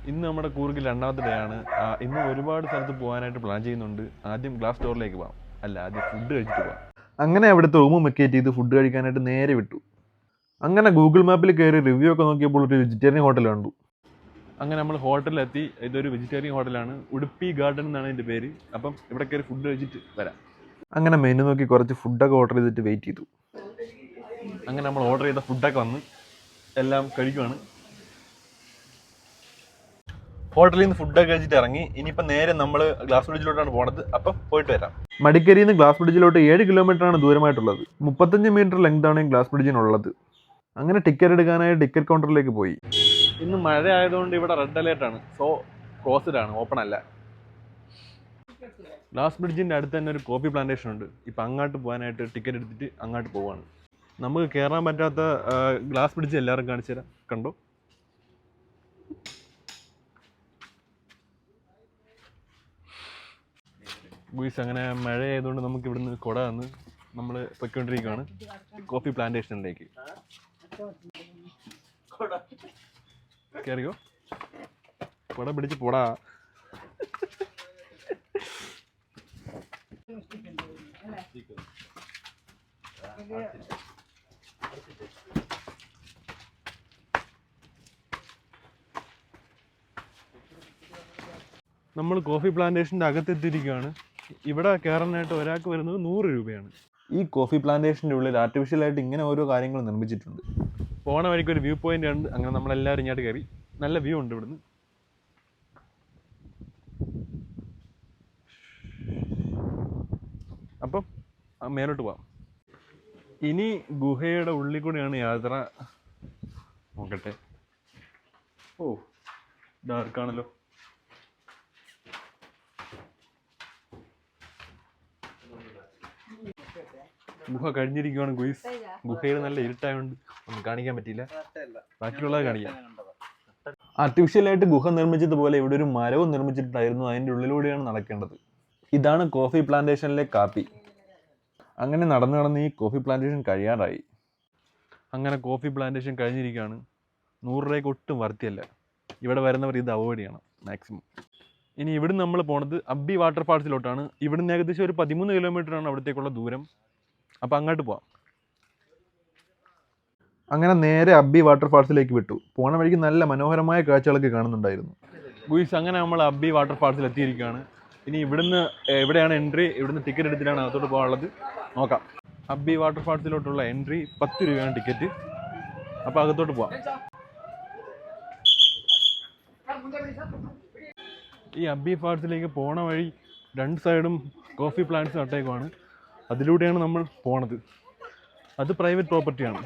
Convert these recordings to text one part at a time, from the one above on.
ഇന്ന് നമ്മുടെ കൂർഗിൽ രണ്ടാമത്തെ ഡേ ആണ്. ഇന്ന് ഒരുപാട് സ്ഥലത്ത് പോകാനായിട്ട് പ്ലാൻ ചെയ്യുന്നുണ്ട്. ആദ്യം ഗ്ലാസ് സ്റ്റോറിലേക്ക് പോകാം, അല്ല ആദ്യം ഫുഡ് കഴിച്ചിട്ട് പോകാം. അങ്ങനെ അവിടുത്തെ റൂം വെക്കേറ്റ് ചെയ്ത് ഫുഡ് കഴിക്കാനായിട്ട് നേരെ വിട്ടു. അങ്ങനെ ഗൂഗിൾ മാപ്പിൽ കയറി റിവ്യൂ ഒക്കെ നോക്കിയപ്പോൾ ഒരു വെജിറ്റേറിയൻ ഹോട്ടൽ കണ്ടു. അങ്ങനെ നമ്മൾ ഹോട്ടലിലെത്തി. ഇതൊരു വെജിറ്റേറിയൻ ഹോട്ടലാണ്, ഉടുപ്പി ഗാർഡൻ എന്നാണ് ഇതിൻ്റെ പേര്. അപ്പം ഇവിടെ കയറി ഫുഡ് കഴിച്ചിട്ട് വരാം. അങ്ങനെ മെനു നോക്കി കുറച്ച് ഫുഡൊക്കെ ഓർഡർ ചെയ്തിട്ട് വെയിറ്റ് ചെയ്തു. അങ്ങനെ നമ്മൾ ഓർഡർ ചെയ്ത ഫുഡൊക്കെ വന്ന് എല്ലാം കഴിക്കുവാണ്. ഹോട്ടലിൽ നിന്ന് ഫുഡൊക്കെ കഴിച്ചിട്ട് ഇറങ്ങി. ഇനിയിപ്പോൾ നേരെ നമ്മൾ ഗ്ലാസ് ബ്രിഡ്ജിലോട്ടാണ് പോണത്. അപ്പം പോയിട്ട് വരാം. മടിക്കേരിയിൽ നിന്ന് ഗ്ലാസ് ബ്രിഡ്ജിലോട്ട് 7 കിലോമീറ്ററാണ് ദൂരമായിട്ടുള്ളത്. 35 മീറ്റർ ലെങ്ത് ആണ് ഗ്ലാസ് ബ്രിഡ്ജിനുള്ളത്. അങ്ങനെ ടിക്കറ്റ് എടുക്കാനായി ടിക്കറ്റ് കൗണ്ടറിലേക്ക് പോയി. ഇന്ന് മഴ ആയതുകൊണ്ട് ഇവിടെ റെഡ് അലേർട്ടാണ്. സോ ക്ലോസ്ഡ് ആണ്, ഓപ്പൺ അല്ല. ഗ്ലാസ് ബ്രിഡ്ജിൻ്റെ അടുത്ത് തന്നെ ഒരു കോഫി പ്ലാന്റേഷൻ ഉണ്ട്. ഇപ്പം അങ്ങോട്ട് പോകാനായിട്ട് ടിക്കറ്റ് എടുത്തിട്ട് അങ്ങോട്ട് പോവാണ്. നമുക്ക് കയറാൻ പറ്റാത്ത ഗ്ലാസ് ബ്രിഡ്ജ് എല്ലാവരും കാണിച്ചു തരാം. കണ്ടോ? ഗുയ്സ്, അങ്ങനെ മഴ ആയതുകൊണ്ട് നമുക്ക് ഇവിടുന്ന് കുട വന്ന് നമ്മൾ പൊയ്ക്കൊണ്ടിരിക്കുകയാണ് കോഫി പ്ലാന്റേഷനിലേക്ക്. കയറിയോ? കുട പിടിച്ച് പോടാ. നമ്മൾ കോഫി പ്ലാന്റേഷൻ്റെ അകത്തെത്തിയിരിക്കുകയാണ്. ഇവിടെ കയറാനായിട്ട് ഒരാൾക്ക് വരുന്നത് 100 രൂപയാണ്. ഈ കോഫി പ്ലാന്റേഷൻ്റെ ഉള്ളിൽ ആർട്ടിഫിഷ്യലായിട്ട് ഇങ്ങനെ ഓരോ കാര്യങ്ങൾ നിർമ്മിച്ചിട്ടുണ്ട്. പോണ വഴിക്ക് ഒരു വ്യൂ പോയിന്റ് ഉണ്ട്. അങ്ങനെ നമ്മളെല്ലാവരും ഇങ്ങോട്ട് കയറി. നല്ല വ്യൂ ഉണ്ട് ഇവിടുന്ന്. അപ്പം മേലോട്ട് പോവാം. ഇനി ഗുഹയുടെ ഉള്ളിൽ കൂടെയാണ് യാത്ര. നോക്കട്ടെ. ഓ, ഡാർക്കാണല്ലോ. ഗുഹ കഴിഞ്ഞിരിക്കുകയാണ് ഗുയിസ്. ഗുഹയിൽ നല്ല ഇരുട്ടായതുകൊണ്ട് ഒന്നും കാണിക്കാൻ പറ്റിയില്ല. ബാക്കിയുള്ളത് കാണിക്കാം. ആർട്ടിഫിഷ്യലായിട്ട് ഗുഹ നിർമ്മിച്ചതുപോലെ ഇവിടെ ഒരു മരവും നിർമ്മിച്ചിട്ടുണ്ടായിരുന്നു. അതിൻ്റെ ഉള്ളിലൂടെയാണ് നടക്കേണ്ടത്. ഇതാണ് കോഫി പ്ലാന്റേഷനിലെ കാപ്പി. അങ്ങനെ നടന്ന് ഈ കോഫി പ്ലാന്റേഷൻ കഴിയാറായി. അങ്ങനെ കോഫി പ്ലാന്റേഷൻ കഴിഞ്ഞിരിക്കുകയാണ്. 100 രൂപയ്ക്ക് ഒട്ടും വർത്തിയല്ല. ഇവിടെ വരുന്നവർ ഇത് അവോയ്ഡ് ചെയ്യണം മാക്സിമം. ഇനി ഇവിടുന്ന് നമ്മൾ പോണത് അബ്ബി വാട്ടർഫാൾസിലോട്ടാണ്. ഇവിടുന്ന് ഏകദേശം ഒരു 13 കിലോമീറ്ററാണ് അവിടത്തേക്കുള്ള ദൂരം. അപ്പം അങ്ങോട്ട് പോവാം. അങ്ങനെ നേരെ അബ്ബി വാട്ടർഫാൾസിലേക്ക് വിട്ടു. പോണ വഴിക്ക് നല്ല മനോഹരമായ കാഴ്ചകളൊക്കെ കാണുന്നുണ്ടായിരുന്നു. ഗുയിസ്, അങ്ങനെ നമ്മൾ അബ്ബി വാട്ടർഫാൾസിൽ എത്തിയിരിക്കുകയാണ്. ഇനി ഇവിടുന്ന് എവിടെയാണ് എൻട്രി? ഇവിടുന്ന് ടിക്കറ്റ് എടുത്തിട്ടാണ് അകത്തോട്ട് പോകാനുള്ളത്. നോക്കാം. അബ്ബി വാട്ടർഫാൾസിലോട്ടുള്ള എൻട്രി 10 രൂപയാണ് ടിക്കറ്റ്. അപ്പോൾ അകത്തോട്ട് പോവാം. ഈ അബ്ബി ഫാൾസിലേക്ക് പോണ വഴി 2 സൈഡും കോഫി പ്ലാന്റ്സ് നട്ടേക്കുവാണ്. അതിലൂടെയാണ് നമ്മൾ പോണത്. അത് പ്രൈവറ്റ് പ്രോപ്പർട്ടിയാണ്.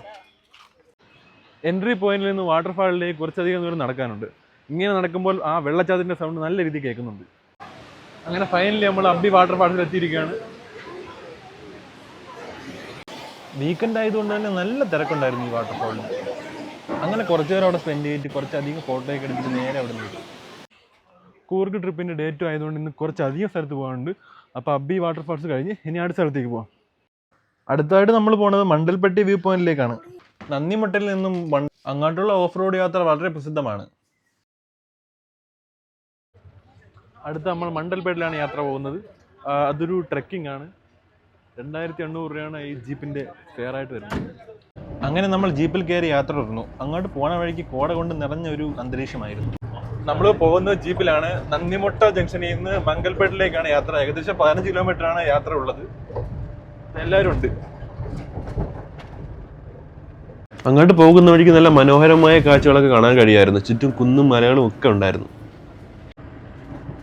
എൻട്രി പോയിന്റിൽ നിന്ന് വാട്ടർഫാളിലേക്ക് കുറച്ചധികം ദൂരം നടക്കാനുണ്ട്. ഇങ്ങനെ നടക്കുമ്പോൾ ആ വെള്ളച്ചാട്ടത്തിൻ്റെ സൗണ്ട് നല്ല രീതിയിൽ കേൾക്കുന്നുണ്ട്. അങ്ങനെ ഫൈനലി നമ്മൾ അബ്ബി വാട്ടർഫാൾസിൽ എത്തിയിരിക്കുകയാണ്. വീക്കെൻഡ് ആയതുകൊണ്ട് തന്നെ നല്ല തിരക്കുണ്ടായിരുന്നു ഈ വാട്ടർഫാളിൽ. അങ്ങനെ കുറച്ച് നേരം അവിടെ സ്പെൻഡ് ചെയ്തിട്ട് കുറച്ചധികം ഫോട്ടോയൊക്കെ എടുത്തിട്ട് നേരെ അവിടെ നിന്ന്. കൂർഗ് ട്രിപ്പിൻ്റെ ഡേറ്റും ആയതുകൊണ്ട് ഇന്ന് കുറച്ചധികം സ്ഥലത്ത് പോകാനുണ്ട്. അപ്പോൾ അബ്ബി വാട്ടർഫാൾസ് കഴിഞ്ഞ് ഇനി അടുത്ത സ്ഥലത്തേക്ക് പോകാം. അടുത്തായിട്ട് നമ്മൾ പോകുന്നത് മണ്ടൽപ്പെട്ടി വ്യൂ പോയിന്റിലേക്കാണ്. നന്ദിമുട്ടയിൽ നിന്നും അങ്ങോട്ടുള്ള ഓഫ് റോഡ് യാത്ര വളരെ പ്രസിദ്ധമാണ്. അടുത്ത നമ്മൾ മണ്ടൽപേട്ടിലാണ് യാത്ര പോകുന്നത്. അതൊരു ട്രെക്കിംഗ് ആണ്. 2800 രൂപയാണ് ഈ ജീപ്പിൻ്റെ ഫെയർ ആയിട്ട് വരുന്നത്. അങ്ങനെ നമ്മൾ ജീപ്പിൽ കയറി യാത്ര തുടർന്നു. അങ്ങോട്ട് പോണ വഴിക്ക് കോട കൊണ്ട് നിറഞ്ഞ ഒരു അന്തരീക്ഷമായിരുന്നു. നമ്മൾ പോകുന്നത് ജീപ്പിലാണ്. നന്ദിമുട്ട ജംഗ്ഷനിൽ നിന്ന് മംഗൽപേട്ടിലേക്കാണ് യാത്ര. ഏകദേശം 15 കിലോമീറ്ററാണ് യാത്ര ഉള്ളത്. എല്ലാവരും ഉണ്ട്. അങ്ങോട്ട് പോകുന്ന വഴിക്ക് നല്ല മനോഹരമായ കാഴ്ചകളൊക്കെ കാണാൻ കഴിയുമായിരുന്നു. ചുറ്റും കുന്നും മലകളും ഒക്കെ ഉണ്ടായിരുന്നു.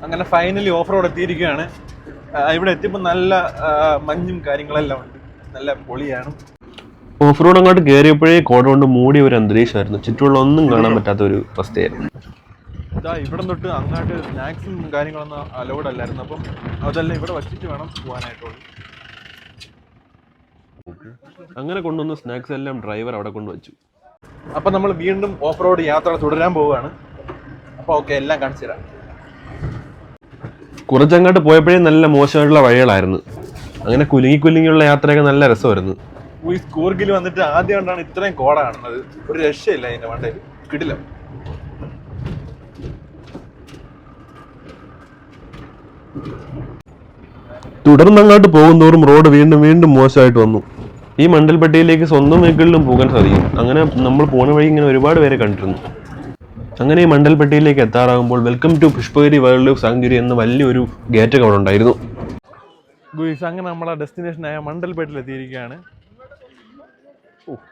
അങ്ങനെ ഫൈനലി ഓഫ് റോഡ് എത്തിയിരിക്കുകയാണ്. ഇവിടെ എത്തിയപ്പോൾ നല്ല മഞ്ഞും കാര്യങ്ങളെല്ലാം ഉണ്ട്. നല്ല പൊളിയാണ്. ഓഫ് റോഡ് അങ്ങോട്ട് കയറിയപ്പോഴേ കോട കൊണ്ട് മൂടിയ ഒരു അന്തരീക്ഷമായിരുന്നു. ചുറ്റുമുള്ള ഒന്നും കാണാൻ പറ്റാത്ത ഒരു അവസ്ഥയായിരുന്നു. ഇതാ ഇവിടെ തൊട്ട് അങ്ങോട്ട് സ്നാക്സും കാര്യങ്ങളൊന്നും അലൗഡ് അല്ലായിരുന്നു. അപ്പം അതെല്ലാം ഇവിടെ വച്ചിട്ട് വേണം പോകാനായിട്ടുള്ളൂ. അങ്ങനെ കൊണ്ടുവന്ന സ്നാക്സ് എല്ലാം ഡ്രൈവർ അവിടെ കൊണ്ടുവച്ചു. അപ്പം നമ്മൾ വീണ്ടും ഓഫ് റോഡ് യാത്ര തുടരാൻ പോവുകയാണ്. അപ്പോൾ ഓക്കെ, എല്ലാം കാണിച്ചു തരാം. കുറച്ചങ്ങോട്ട് പോയപ്പോഴേ നല്ല മോശമായിട്ടുള്ള വഴികളായിരുന്നു. അങ്ങനെ കുലുങ്ങിയുള്ള യാത്രയൊക്കെ നല്ല രസമായിരുന്നു. ഈ കൂർഗിൽ വന്നിട്ട് ആദ്യമായിട്ടാണ് ഇത്രയും കോട കാണുന്നത്. ഒരു രക്ഷയില്ല അതിൻ്റെ മണ്ടയിൽ. കിടിലം. തുടർന്നങ്ങോട്ട് പോകുന്തോറും റോഡ് വീണ്ടും വീണ്ടും മോശമായിട്ട് വന്നു. ഈ മണ്ടൽപ്പട്ടിയിലേക്ക് സ്വന്തം വെഹിക്കിളിലും പോകാൻ സാധിക്കും. അങ്ങനെ നമ്മൾ പോണ വഴി ഇങ്ങനെ ഒരുപാട് പേരെ കണ്ടിരുന്നു. അങ്ങനെ ഈ മണ്ടൽപ്പട്ടിയിലേക്ക് എത്താറാകുമ്പോൾ welcome to Pushpagiri wildlife sanctuary എന്ന വലിയൊരു ഗേറ്റ് അവിടെ ഉണ്ടായിരുന്നു. അങ്ങനെ നമ്മളെ ഡെസ്റ്റിനേഷനായ മണ്ടൽപേട്ടിൽ എത്തിയിരിക്കുകയാണ്.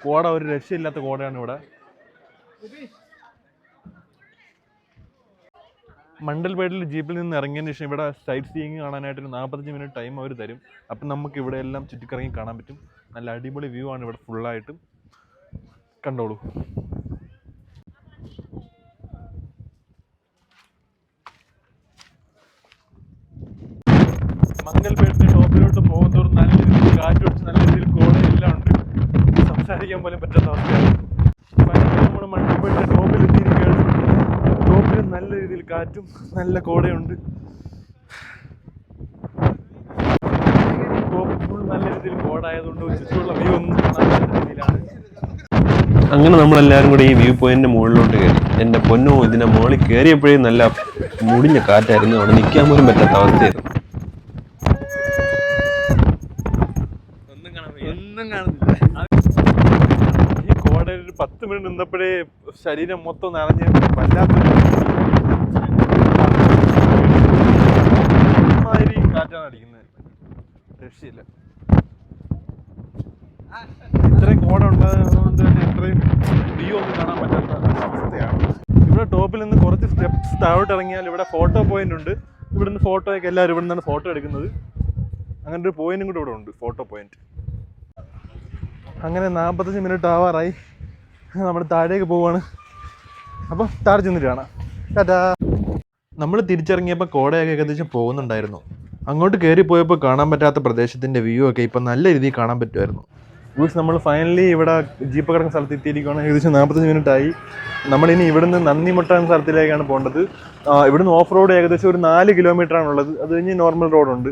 കോട ഒരു രക്ഷയില്ലാത്ത കോടയാണ് ഇവിടെ. മണ്ടൽപേട്ടിൽ ജീപ്പിൽ നിന്ന് ഇറങ്ങിയതിന് ശേഷം ഇവിടെ സൈറ്റ് സീയിങ് കാണാനായിട്ട് ഒരു 45 മിനിറ്റ് ടൈം അവർ തരും. അപ്പം നമുക്ക് ഇവിടെ എല്ലാം ചുറ്റിക്കറങ്ങി കാണാൻ പറ്റും. നല്ല അടിപൊളി വ്യൂ ആണ് ഇവിടെ ഫുള്ളായിട്ട്. കണ്ടോളൂ. മംഗൽപേട്ടിന്റെ ടോപ്പിലോട്ട് പോകുന്നതോറും നല്ല രീതിയിൽ കാറ്റ് പിടിച്ച് നല്ല രീതിയിൽ കോട എല്ലാം ഉണ്ട്. സംസാരിക്കാൻ പോലും പറ്റാത്ത അവസ്ഥയാണ്. നമ്മൾ മണ്ടൽപേട്ടിന്റെ ടോപ്പിൽ എത്തിയിരിക്കുകയാണ്. ടോപ്പിൽ നല്ല രീതിയിൽ കാറ്റും നല്ല കോടയുണ്ട്. ടോപ്പ് ഫുൾ നല്ല രീതിയിൽ കോടായതുകൊണ്ട് ചുറ്റുമുള്ള വ്യൂ ഒന്നും കാണാൻ പറ്റുന്ന രീതിയിലാണ്. അങ്ങനെ നമ്മളെല്ലാവരും കൂടി ഈ വ്യൂ പോയിന്റിന്റെ മുകളിലോട്ട് കയറി. എൻ്റെ പൊന്നോ, ഇതിന്റെ മുകളിൽ കയറിയപ്പോഴേ നല്ല മുടിഞ്ഞ കാറ്റായിരുന്നു. അവിടെ നിൽക്കാൻ പോലും പറ്റാത്ത അവസ്ഥയായിരുന്നു. ഈ കോടയിൽ ഒരു 10 മിനിറ്റ് നിന്നപ്പോഴേ ശരീരം മൊത്തം നിറഞ്ഞ് വല്ലാത്തൊരു കാറ്റാണ് അടിക്കുന്നത്. രക്ഷയില്ല. ഇത്രയും കോട ഉണ്ടായതുകൊണ്ട് തന്നെ ഇത്രയും വ്യൂ ഒന്നും കാണാൻ പറ്റാത്ത അവസ്ഥയാണ്. ഇവിടെ ടോപ്പിൽ നിന്ന് കുറച്ച് സ്റ്റെപ്സ് താഴോട്ട് ഇറങ്ങിയാൽ ഇവിടെ ഫോട്ടോ പോയിന്റ് ഉണ്ട്. ഇവിടുന്ന് ഫോട്ടോയൊക്കെ എല്ലാവരും ഇവിടെ നിന്നാണ് ഫോട്ടോ എടുക്കുന്നത്. അങ്ങനെ ഒരു പോയിന്റും കൂടെ ഇവിടെ ഉണ്ട്, ഫോട്ടോ പോയിന്റ്. അങ്ങനെ 45 മിനിറ്റ് ആവാറായി. നമ്മൾ താഴേക്ക് പോവാണ്. അപ്പം താഴെ ചെന്നിട്ട് കാണാം. ടാറ്റാ. നമ്മൾ തിരിച്ചിറങ്ങിയപ്പോൾ കോടയൊക്കെ ഏകദേശം പോകുന്നുണ്ടായിരുന്നു. അങ്ങോട്ട് കയറി പോയപ്പോൾ കാണാൻ പറ്റാത്ത പ്രദേശത്തിൻ്റെ വ്യൂ ഒക്കെ ഇപ്പം നല്ല രീതിയിൽ കാണാൻ പറ്റുമായിരുന്നു. നമ്മൾ ഫൈനലി ഇവിടെ ജീപ്പ് കിടക്കുന്ന സ്ഥലത്ത് എത്തിയിരിക്കുകയാണ്. ഏകദേശം 45 മിനിറ്റ് ആയി. നമ്മളിനി ഇവിടുന്ന് നന്ദിമുട്ട എന്ന സ്ഥലത്തിലേക്കാണ് പോകേണ്ടത്. ഇവിടുന്ന് ഓഫ് റോഡ് ഏകദേശം ഒരു 4 കിലോമീറ്ററാണുള്ളത്. അത് കഴിഞ്ഞ് നോർമൽ റോഡുണ്ട്.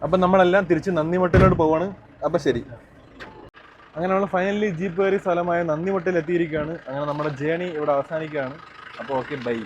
അപ്പം നമ്മളെല്ലാം തിരിച്ച് നന്ദിമുട്ടയിലോട്ട് പോവാണ്. അപ്പം ശരി. അങ്ങനെ നമ്മൾ ഫൈനലി ജീപ്പ് കയറിയ സ്ഥലമായ നന്ദിമുട്ടയിൽ എത്തിയിരിക്കുകയാണ്. അങ്ങനെ നമ്മുടെ ജേണി ഇവിടെ അവസാനിക്കുകയാണ്. അപ്പോൾ ഓക്കെ, ബൈ.